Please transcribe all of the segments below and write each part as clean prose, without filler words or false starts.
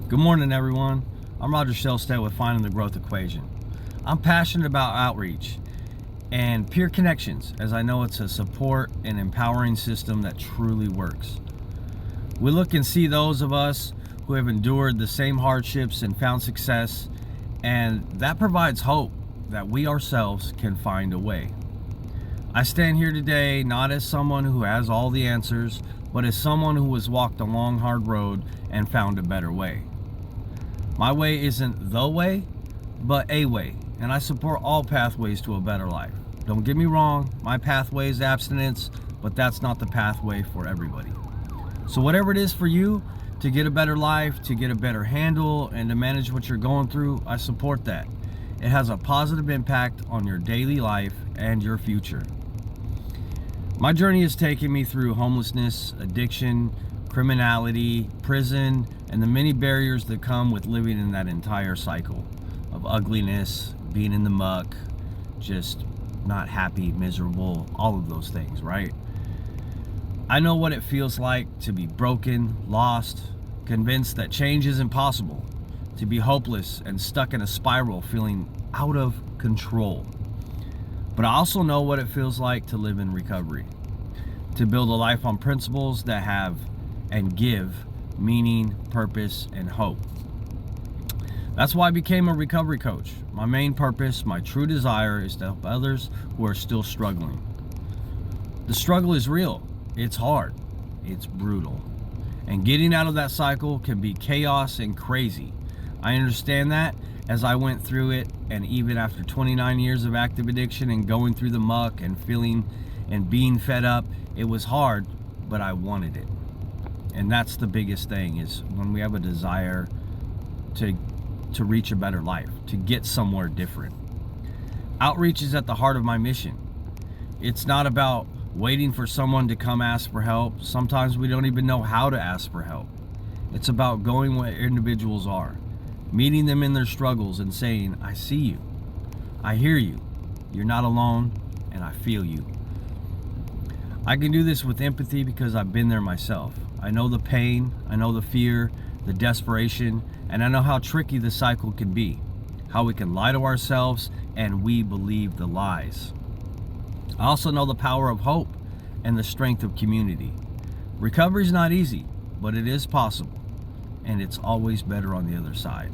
Good morning, everyone. I'm Roger Shellstead with Finding the Growth Equation. I'm passionate about outreach and peer connections, as I know it's a support and empowering system that truly works. We look and see those of us who have endured the same hardships and found success, and that provides hope that we ourselves can find a way. I stand here today not as someone who has all the answers, but as someone who has walked a long, hard road and found a better way. My way isn't the way, but a way, and I support all pathways to a better life. Don't get me wrong, my pathway is abstinence, but that's not the pathway for everybody. So whatever it is for you, to get a better life, to get a better handle, and to manage what you're going through, I support that. It has a positive impact on your daily life and your future. My journey has taken me through homelessness, addiction, criminality, prison, and the many barriers that come with living in that entire cycle of ugliness, being in the muck, just not happy, miserable, all of those things, right? I know what it feels like to be broken, lost, convinced that change is impossible, to be hopeless and stuck in a spiral, feeling out of control. But I also know what it feels like to live in recovery, to build a life on principles that have and give meaning, purpose, and hope. That's why I became a recovery coach. My main purpose, my true desire, is to help others who are still struggling. The struggle is real. It's hard. It's brutal. And getting out of that cycle can be chaos and crazy. I understand that as I went through it, and even after 29 years of active addiction and going through the muck and feeling and being fed up, it was hard, but I wanted it. And that's the biggest thing, is when we have a desire to reach a better life, to get somewhere different. Outreach is at the heart of my mission. It's not about waiting for someone to come ask for help. Sometimes we don't even know how to ask for help. It's about going where individuals are, meeting them in their struggles and saying, I see you, I hear you, you're not alone, and I feel you. I can do this with empathy because I've been there myself. I know the pain, I know the fear, the desperation, and I know how tricky the cycle can be, how we can lie to ourselves and we believe the lies. I also know the power of hope and the strength of community. Recovery is not easy, but it is possible, and it's always better on the other side.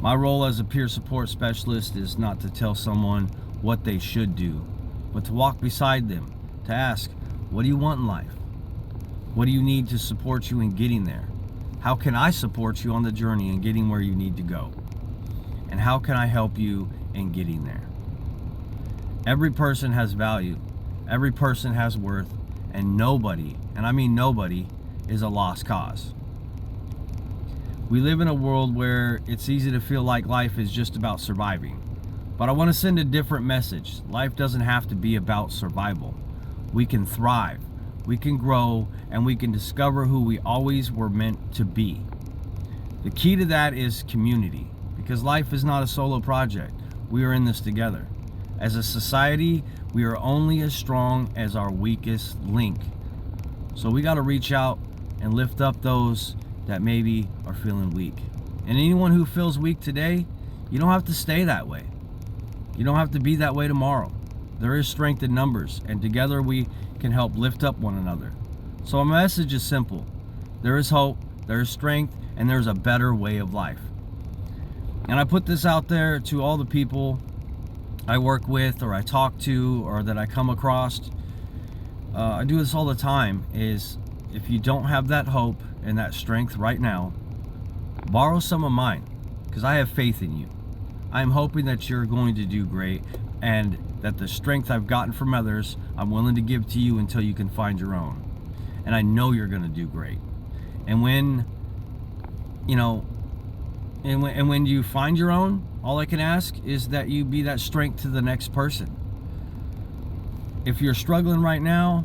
My role as a peer support specialist is not to tell someone what they should do, but to walk beside them, to ask, what do you want in life? What do you need to support you in getting there? How can I support you on the journey in getting where you need to go? And how can I help you in getting there? Every person has value. Every person has worth. And nobody, and I mean nobody, is a lost cause. We live in a world where it's easy to feel like life is just about surviving. But I want to send a different message. Life doesn't have to be about survival. We can thrive. We can grow, and we can discover who we always were meant to be. The key to that is community, because life is not a solo project. We are in this together. As a society, we are only as strong as our weakest link. So we got to reach out and lift up those that maybe are feeling weak. And anyone who feels weak today, you don't have to stay that way. You don't have to be that way tomorrow. There is strength in numbers, and together we can help lift up one another. So my message is simple. There is hope, there is strength, and there's a better way of life. And I put this out there to all the people I work with, or I talk to, or that I come across. I do this all the time, is if you don't have that hope and that strength right now, borrow some of mine, because I have faith in you. I'm hoping that you're going to do great, and that the strength I've gotten from others, I'm willing to give to you until you can find your own. And I know you're going to do great. And when you find your own, all I can ask is that you be that strength to the next person. If you're struggling right now,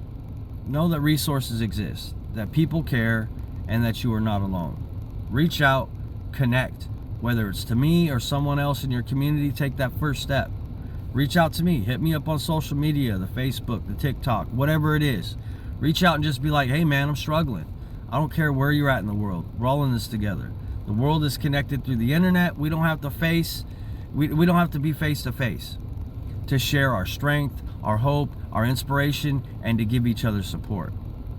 know that resources exist, that people care, and that you are not alone. Reach out, connect, whether it's to me or someone else in your community. Take that first step. Reach out to me. Hit me up on social media, the Facebook, the TikTok, whatever it is. Reach out and just be like, hey man, I'm struggling. I don't care where you're at in the world. We're all in this together. The world is connected through the internet. We don't have to we don't have to be face to face to share our strength, our hope, our inspiration, and to give each other support.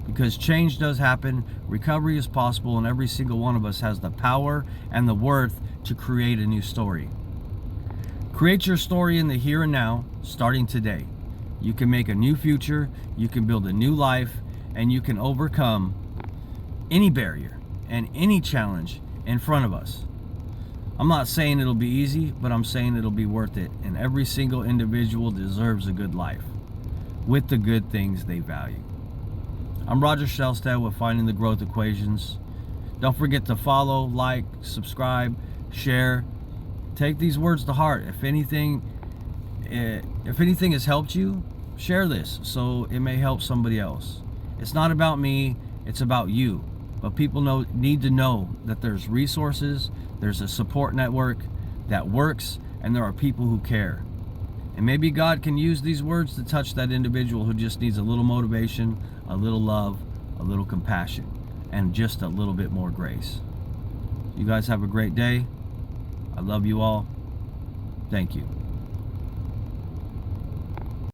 Because change does happen, recovery is possible, and every single one of us has the power and the worth to create a new story. Create your story in the here and now, starting today. You can make a new future, you can build a new life, and you can overcome any barrier and any challenge in front of us. I'm not saying it'll be easy, but I'm saying it'll be worth it. And every single individual deserves a good life with the good things they value. I'm Roger Shelstad with Finding the Growth Equations. Don't forget to follow, like, subscribe, share. Take these words to heart. If anything has helped you, share this so it may help somebody else. It's not about me, it's about you. But people need to know that there's resources, there's a support network that works, and there are people who care. And maybe God can use these words to touch that individual who just needs a little motivation, a little love, a little compassion, and just a little bit more grace. You guys have a great day. I love you all. Thank you.